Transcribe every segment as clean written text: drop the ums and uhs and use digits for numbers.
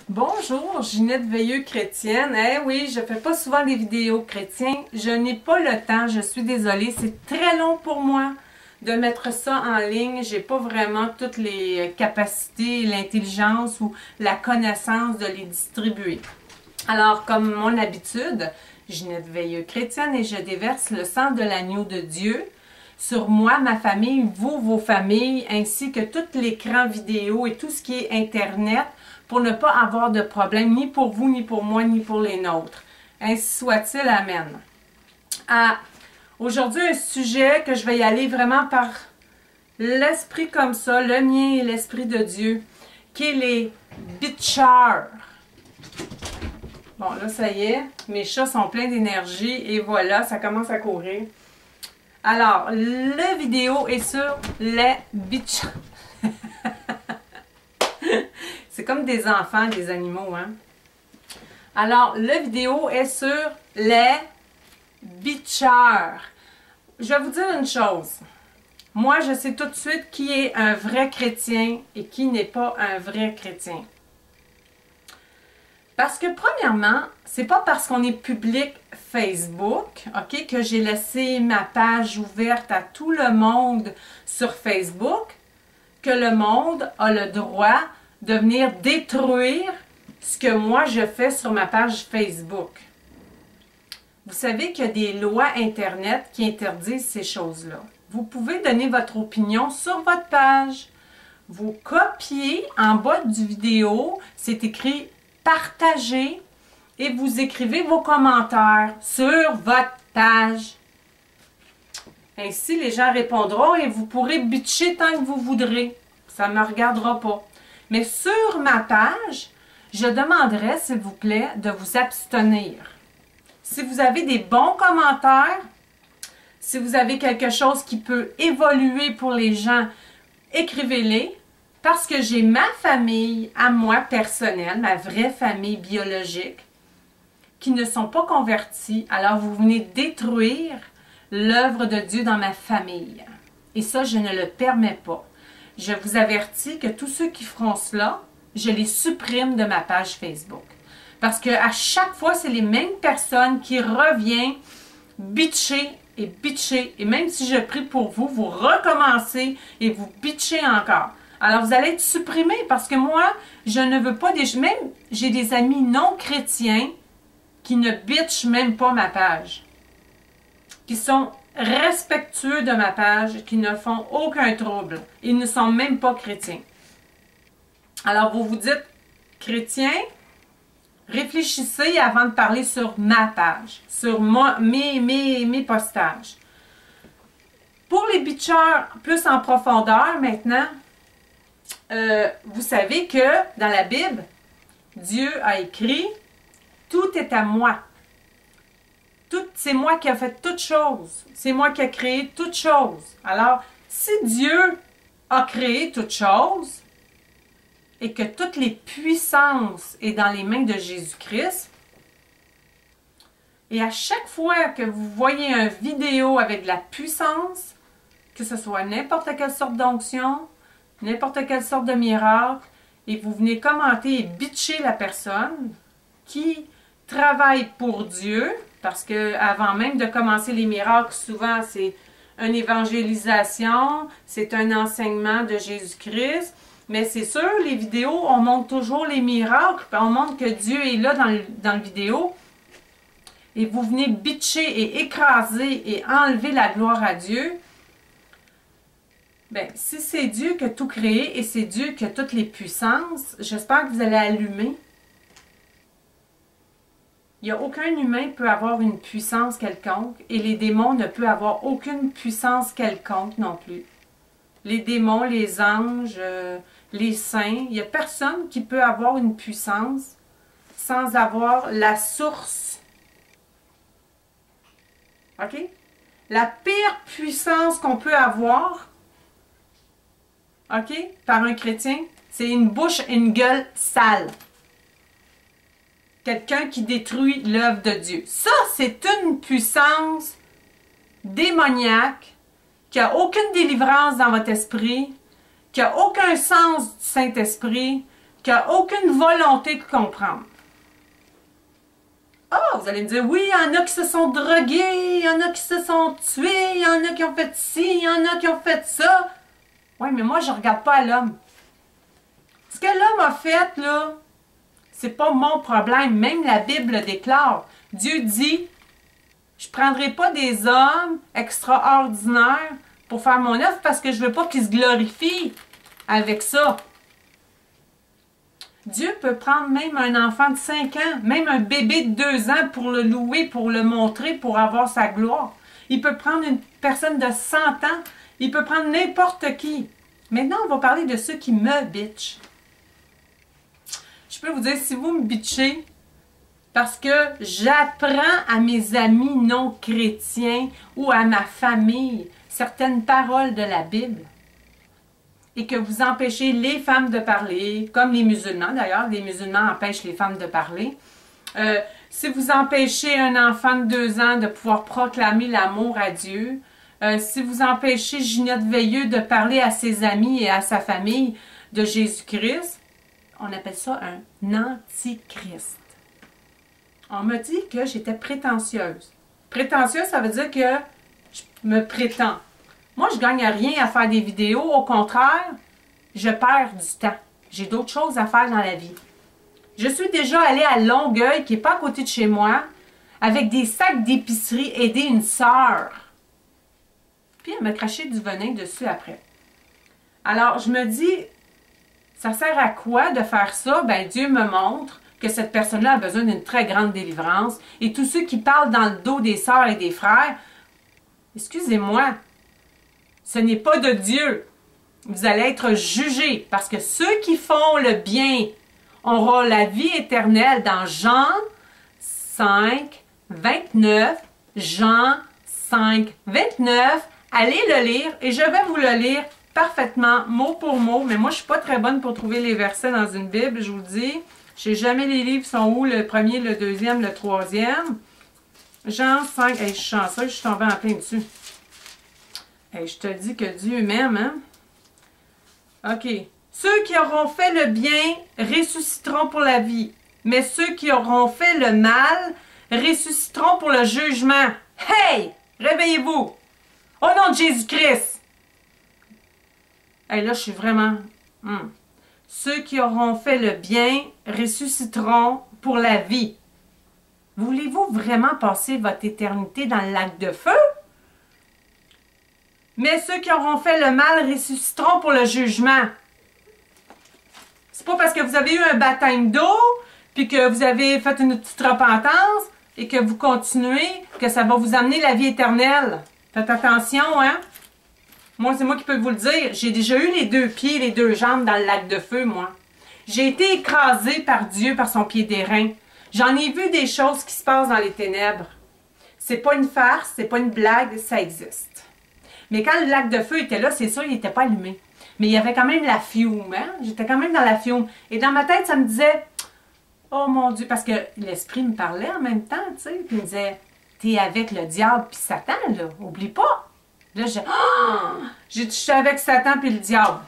Bonjour, Ginette Veilleux chrétienne. Eh oui, je fais pas souvent des vidéos chrétiennes. Je n'ai pas le temps, je suis désolée. C'est très long pour moi de mettre ça en ligne. J'ai pas vraiment toutes les capacités, l'intelligence ou la connaissance de les distribuer. Alors, comme mon habitude, Ginette Veilleux chrétienne et je déverse le sang de l'agneau de Dieu sur moi, ma famille, vous, vos familles, ainsi que tout l'écran vidéo et tout ce qui est Internet pour ne pas avoir de problème ni pour vous, ni pour moi, ni pour les nôtres. Ainsi soit-il, amen. Aujourd'hui, un sujet que je vais y aller vraiment par l'esprit comme ça, le mien et l'esprit de Dieu, qui est les bitchers. Bon, là, ça y est, mes chats sont pleins d'énergie et voilà, ça commence à courir. Alors, la vidéo est sur les bitchers. C'est comme des enfants, des animaux, hein? Alors, la vidéo est sur les bitchers. Je vais vous dire une chose. Moi, je sais tout de suite qui est un vrai chrétien et qui n'est pas un vrai chrétien. Parce que, premièrement, c'est pas parce qu'on est public Facebook, OK, que j'ai laissé ma page ouverte à tout le monde sur Facebook, que le monde a le droit de venir détruire ce que moi je fais sur ma page Facebook. Vous savez qu'il y a des lois Internet qui interdisent ces choses-là. Vous pouvez donner votre opinion sur votre page. Vous copiez en bas du vidéo, c'est écrit « Partager » et vous écrivez vos commentaires sur votre page. Ainsi, les gens répondront et vous pourrez bitcher tant que vous voudrez. Ça ne me regardera pas. Mais sur ma page, je demanderai, s'il vous plaît, de vous abstenir. Si vous avez des bons commentaires, si vous avez quelque chose qui peut évoluer pour les gens, écrivez-les. Parce que j'ai ma famille à moi personnelle, ma vraie famille biologique, qui ne sont pas convertis. Alors vous venez détruire l'œuvre de Dieu dans ma famille. Et ça, je ne le permets pas. Je vous avertis que tous ceux qui feront cela, je les supprime de ma page Facebook. Parce qu'à chaque fois, c'est les mêmes personnes qui reviennent bitcher et bitcher. Et même si je prie pour vous, vous recommencez et vous bitchez encore. Alors, vous allez être supprimés parce que moi, je ne veux pas des... Même, j'ai des amis non chrétiens qui ne bitchent même pas ma page. Qui sont respectueux de ma page, qui ne font aucun trouble. Ils ne sont même pas chrétiens. Alors, vous vous dites, chrétien, réfléchissez avant de parler sur ma page, sur mes postages. Pour les bitchers plus en profondeur maintenant, vous savez que dans la Bible, Dieu a écrit « Tout est à moi ». C'est moi qui ai fait toutes choses. C'est moi qui ai créé toutes choses. Alors, si Dieu a créé toutes choses et que toutes les puissances sont dans les mains de Jésus-Christ, et à chaque fois que vous voyez une vidéo avec de la puissance, que ce soit n'importe quelle sorte d'onction, n'importe quelle sorte de miracle, et vous venez commenter et bitcher la personne qui travaille pour Dieu, parce que avant même de commencer les miracles, souvent c'est une évangélisation, c'est un enseignement de Jésus-Christ, mais c'est sûr, les vidéos, on montre toujours les miracles, on montre que Dieu est là dans la vidéo, et vous venez bitcher et écraser et enlever la gloire à Dieu. Bien, si c'est Dieu qui a tout créé et c'est Dieu qui a toutes les puissances, j'espère que vous allez allumer. Il n'y a aucun humain qui peut avoir une puissance quelconque et les démons ne peuvent avoir aucune puissance quelconque non plus. Les démons, les anges, les saints, il n'y a personne qui peut avoir une puissance sans avoir la source. OK? La pire puissance qu'on peut avoir, OK, par un chrétien, c'est une bouche et une gueule sale. Quelqu'un qui détruit l'œuvre de Dieu. Ça, c'est une puissance démoniaque qui n'a aucune délivrance dans votre esprit, qui n'a aucun sens du Saint-Esprit, qui n'a aucune volonté de comprendre. Ah, vous allez me dire, oui, il y en a qui se sont drogués, il y en a qui se sont tués, il y en a qui ont fait ci, il y en a qui ont fait ça. Oui, mais moi, je ne regarde pas à l'homme. Ce que l'homme a fait, là, c'est pas mon problème. Même la Bible le déclare. Dieu dit, je ne prendrai pas des hommes extraordinaires pour faire mon œuvre parce que je ne veux pas qu'ils se glorifient avec ça. Dieu peut prendre même un enfant de 5 ans, même un bébé de 2 ans pour le louer, pour le montrer, pour avoir sa gloire. Il peut prendre une personne de 100 ans. Il peut prendre n'importe qui. Maintenant, on va parler de ceux qui me bitchent. Je peux vous dire, si vous me bitchez, parce que j'apprends à mes amis non chrétiens ou à ma famille certaines paroles de la Bible, et que vous empêchez les femmes de parler, comme les musulmans d'ailleurs, les musulmans empêchent les femmes de parler. Si vous empêchez un enfant de 2 ans de pouvoir proclamer l'amour à Dieu, si vous empêchez Ginette Veilleux de parler à ses amis et à sa famille de Jésus-Christ, on appelle ça un antichrist. On m'a dit que j'étais prétentieuse. Prétentieuse, ça veut dire que je me prétends. Moi, je ne gagne rien à faire des vidéos. Au contraire, je perds du temps. J'ai d'autres choses à faire dans la vie. Je suis déjà allée à Longueuil, qui n'est pas à côté de chez moi, avec des sacs d'épicerie, aider une sœur. Puis elle m'a craché du venin dessus après. Alors, je me dis, ça sert à quoi de faire ça? Ben, Dieu me montre que cette personne-là a besoin d'une très grande délivrance. Et tous ceux qui parlent dans le dos des sœurs et des frères, excusez-moi, ce n'est pas de Dieu. Vous allez être jugés parce que ceux qui font le bien auront la vie éternelle dans Jean 5, 29. Jean 5, 29. Allez le lire et je vais vous le lire parfaitement, mot pour mot. Mais moi, je ne suis pas très bonne pour trouver les versets dans une Bible, je vous le dis. Je ne sais jamais les livres sont où, le premier, le deuxième, le troisième. Jean 5, hey, je suis chanceuse, je suis tombée en plein dessus. Hey, je te dis que Dieu m'aime, hein? OK. Ceux qui auront fait le bien ressusciteront pour la vie, mais ceux qui auront fait le mal ressusciteront pour le jugement. Hey! Réveillez-vous! Au nom de Jésus-Christ! Hey, là, je suis vraiment... Ceux qui auront fait le bien ressusciteront pour la vie. Voulez-vous vraiment passer votre éternité dans le lac de feu? Mais ceux qui auront fait le mal ressusciteront pour le jugement. C'est pas parce que vous avez eu un baptême d'eau, puis que vous avez fait une petite repentance, et que vous continuez, que ça va vous amener la vie éternelle. Faites attention, hein? Moi, c'est moi qui peux vous le dire. J'ai déjà eu les 2 pieds, les 2 jambes dans le lac de feu, moi. J'ai été écrasée par Dieu, par son pied d'airain. J'en ai vu des choses qui se passent dans les ténèbres. C'est pas une farce, c'est pas une blague, ça existe. Mais quand le lac de feu était là, c'est sûr, il n'était pas allumé. Mais il y avait quand même la fiume, hein? J'étais quand même dans la fiume. Et dans ma tête, ça me disait, oh mon Dieu, parce que l'esprit me parlait en même temps, tu sais. Puis il me disait, t'es avec le diable puis Satan, là, oublie pas. Là, je suis avec Satan puis le diable.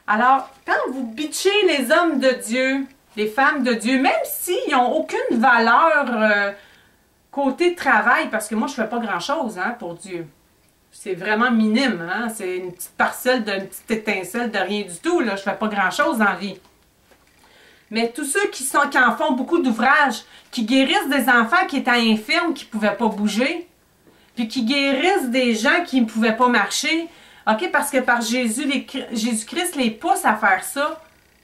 Alors, quand vous bitchez les hommes de Dieu, les femmes de Dieu, même s'ils n'ont aucune valeur côté travail, parce que moi, je ne fais pas grand-chose hein, pour Dieu. C'est vraiment minime. Hein? C'est une petite parcelle, une petite étincelle de rien du tout. Là. Je ne fais pas grand-chose dans la vie. Mais tous ceux qui en font beaucoup d'ouvrages, qui guérissent des enfants qui étaient infirmes, qui ne pouvaient pas bouger, puis qui guérissent des gens qui ne pouvaient pas marcher, OK, parce que par Jésus-Christ les pousse à faire ça.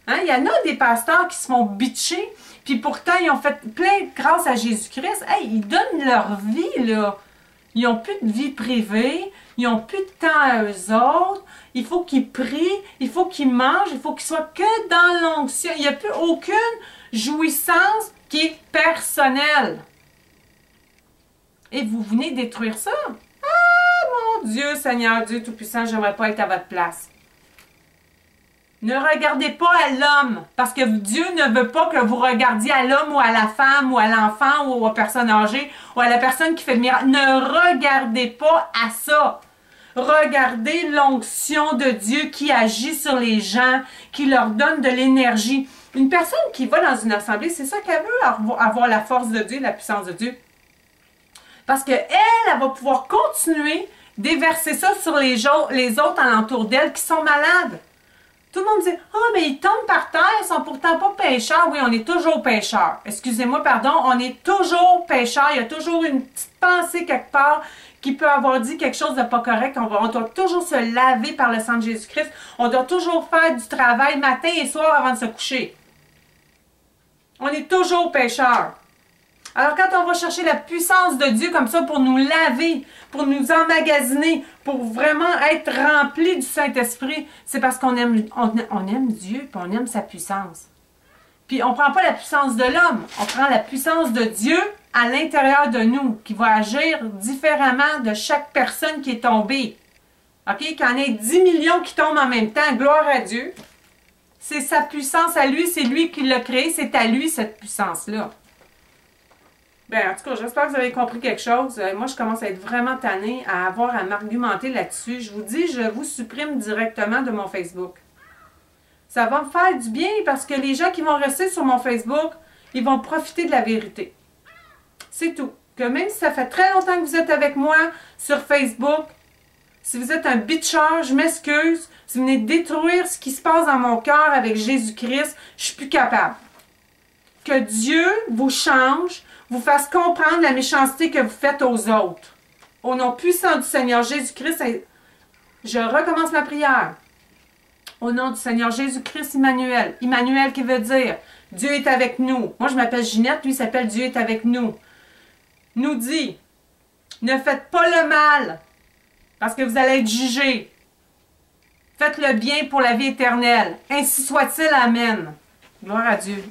Hein? Il y en a des pasteurs qui se font bitcher, puis pourtant, ils ont fait plein grâce à Jésus-Christ. Hey, ils donnent leur vie, là. Ils n'ont plus de vie privée, ils n'ont plus de temps à eux autres. Il faut qu'ils prient, il faut qu'ils mangent, il faut qu'ils soient que dans l'onction. Il n'y a plus aucune jouissance qui est personnelle. Et vous venez détruire ça? Ah, mon Dieu, Seigneur Dieu Tout-Puissant, j'aimerais pas être à votre place. Ne regardez pas à l'homme, parce que Dieu ne veut pas que vous regardiez à l'homme ou à la femme ou à l'enfant ou aux personnes âgées ou à la personne qui fait le miracle. Ne regardez pas à ça. Regardez l'onction de Dieu qui agit sur les gens, qui leur donne de l'énergie. Une personne qui va dans une assemblée, c'est ça qu'elle veut, avoir la force de Dieu, la puissance de Dieu. Parce qu'elle, elle va pouvoir continuer déverser ça sur les autres alentour d'elle qui sont malades. Tout le monde dit « Ah, mais ils tombent par terre, ils sont pourtant pas pécheurs. » Oui, on est toujours pécheurs. Excusez-moi, pardon, on est toujours pécheurs. Il y a toujours une petite pensée quelque part qui peut avoir dit quelque chose de pas correct. On doit toujours se laver par le sang de Jésus-Christ. On doit toujours faire du travail matin et soir avant de se coucher. On est toujours pécheurs. Alors quand on va chercher la puissance de Dieu comme ça pour nous laver, pour nous emmagasiner, pour vraiment être rempli du Saint-Esprit, c'est parce qu'on aime, on aime Dieu et on aime sa puissance. Puis on ne prend pas la puissance de l'homme, on prend la puissance de Dieu à l'intérieur de nous, qui va agir différemment de chaque personne qui est tombée. OK? Qu'il y en ait 10 millions qui tombent en même temps, gloire à Dieu. C'est sa puissance à lui, c'est lui qui l'a créé, c'est à lui cette puissance-là. Bien, en tout cas, j'espère que vous avez compris quelque chose. Moi, je commence à être vraiment tannée à avoir à m'argumenter là-dessus. Je vous dis, je vous supprime directement de mon Facebook. Ça va me faire du bien parce que les gens qui vont rester sur mon Facebook, ils vont profiter de la vérité. C'est tout. Que même si ça fait très longtemps que vous êtes avec moi sur Facebook, si vous êtes un bitcher, je m'excuse. Si vous venez détruire ce qui se passe dans mon cœur avec Jésus-Christ, je suis plus capable. Que Dieu vous change, vous fasse comprendre la méchanceté que vous faites aux autres. Au nom puissant du Seigneur Jésus-Christ, je recommence ma prière. Au nom du Seigneur Jésus-Christ, Emmanuel. Emmanuel qui veut dire Dieu est avec nous. Moi, je m'appelle Ginette, lui s'appelle Dieu est avec nous. Nous dit, ne faites pas le mal, parce que vous allez être jugés. Faites le bien pour la vie éternelle. Ainsi soit-il. Amen. Gloire à Dieu.